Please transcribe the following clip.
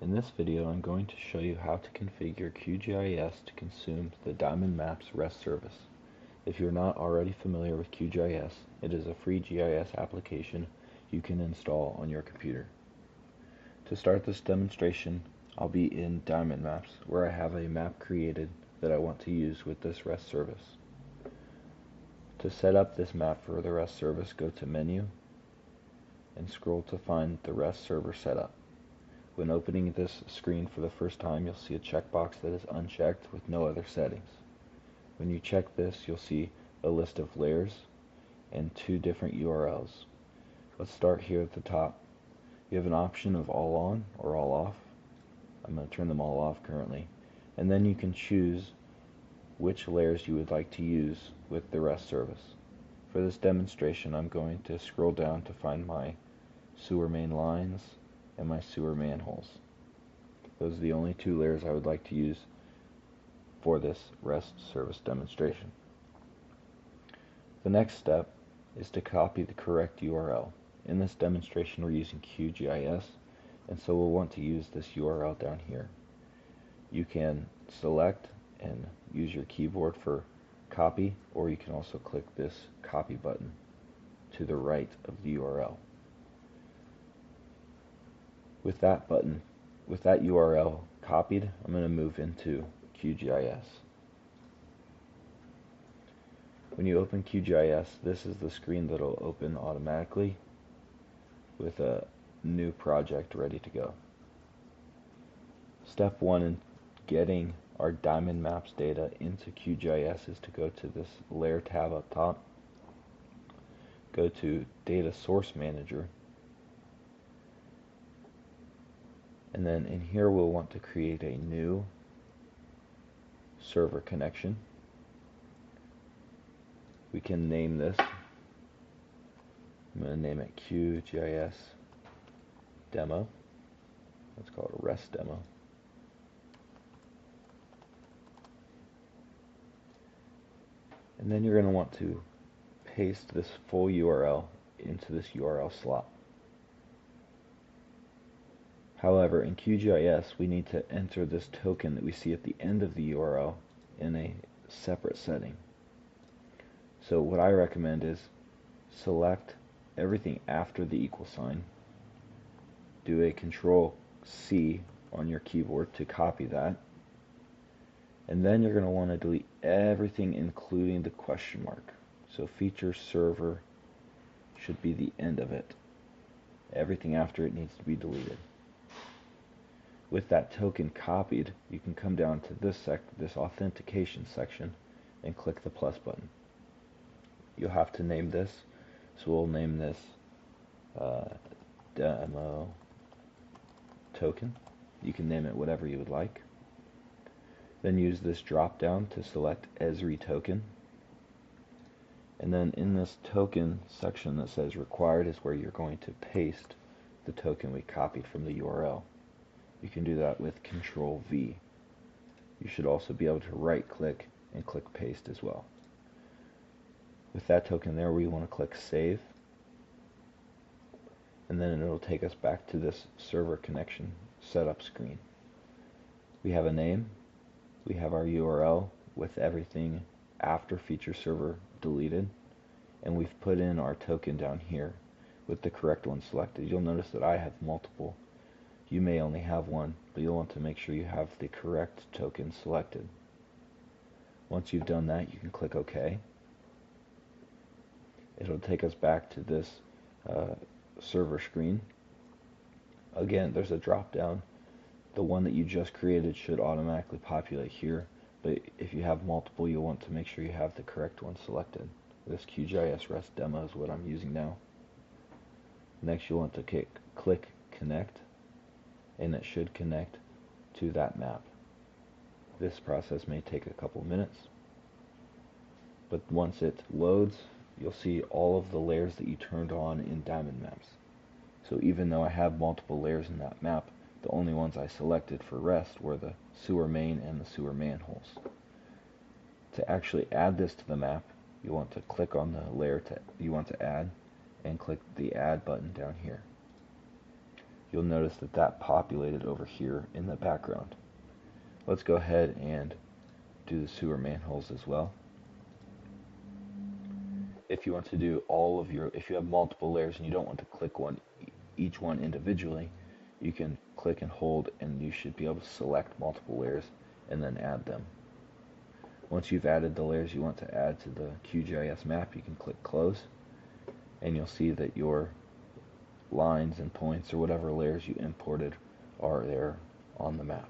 In this video, I'm going to show you how to configure QGIS to consume the Diamond Maps REST service. If you're not already familiar with QGIS, it is a free GIS application you can install on your computer. To start this demonstration, I'll be in Diamond Maps, where I have a map created that I want to use with this REST service. To set up this map for the REST service, go to Menu and scroll to find the REST server setup. When opening this screen for the first time, you'll see a checkbox that is unchecked with no other settings. When you check this, you'll see a list of layers and two different URLs. Let's start here at the top. You have an option of all on or all off. I'm going to turn them all off currently. And then you can choose which layers you would like to use with the REST service. For this demonstration, I'm going to scroll down to find my sewer main lines and my sewer manholes. Those are the only two layers I would like to use for this REST service demonstration. The next step is to copy the correct URL. In this demonstration, we're using QGIS, and so we'll want to use this URL down here. You can select and use your keyboard for copy, or you can also click this copy button to the right of the URL. With that URL copied, I'm going to move into QGIS. When you open QGIS, this is the screen that will open automatically with a new project ready to go. Step one in getting our Diamond Maps data into QGIS is to go to this Layer tab up top, go to Data Source Manager, and then in here we'll want to create a new server connection. We can name this. I'm going to name it QGIS Demo. Let's call it a REST Demo. And then you're going to want to paste this full URL into this URL slot. However, in QGIS, we need to enter this token that we see at the end of the URL in a separate setting. So what I recommend is select everything after the equal sign, do a Control-C on your keyboard to copy that, and then you're going to want to delete everything including the question mark. So feature server should be the end of it. Everything after it needs to be deleted. With that token copied, you can come down to this authentication section and click the plus button. You'll have to name this, so we'll name this demo token. You can name it whatever you would like. Then use this drop down to select ESRI token. And then in this token section that says required is where you're going to paste the token we copied from the URL. You can do that with Control-V. You should also be able to right click and click paste as well. With that token there, we want to click save, and then it'll take us back to this server connection setup screen. We have a name, we have our URL with everything after feature server deleted, and we've put in our token down here with the correct one selected. You'll notice that I have multiple. You may only have one, but you'll want to make sure you have the correct token selected. Once you've done that, you can click OK. It'll take us back to this server screen. Again, there's a drop down. The one that you just created should automatically populate here, but if you have multiple, you'll want to make sure you have the correct one selected. This QGIS REST demo is what I'm using now. Next, you'll want to click Connect, and it should connect to that map. This process may take a couple minutes, but once it loads, you'll see all of the layers that you turned on in Diamond Maps. So even though I have multiple layers in that map, the only ones I selected for REST were the sewer main and the sewer manholes. To actually add this to the map, you want to click on the layer you want to add and click the Add button down here. you'll notice that that populated over here in the background. Let's go ahead and do the sewer manholes as well. If you want to do if you have multiple layers and you don't want to click each one individually, you can click and hold and you should be able to select multiple layers and then add them. Once you've added the layers you want to add to the QGIS map, you can click close and you'll see that your lines and points or whatever layers you imported are there on the map.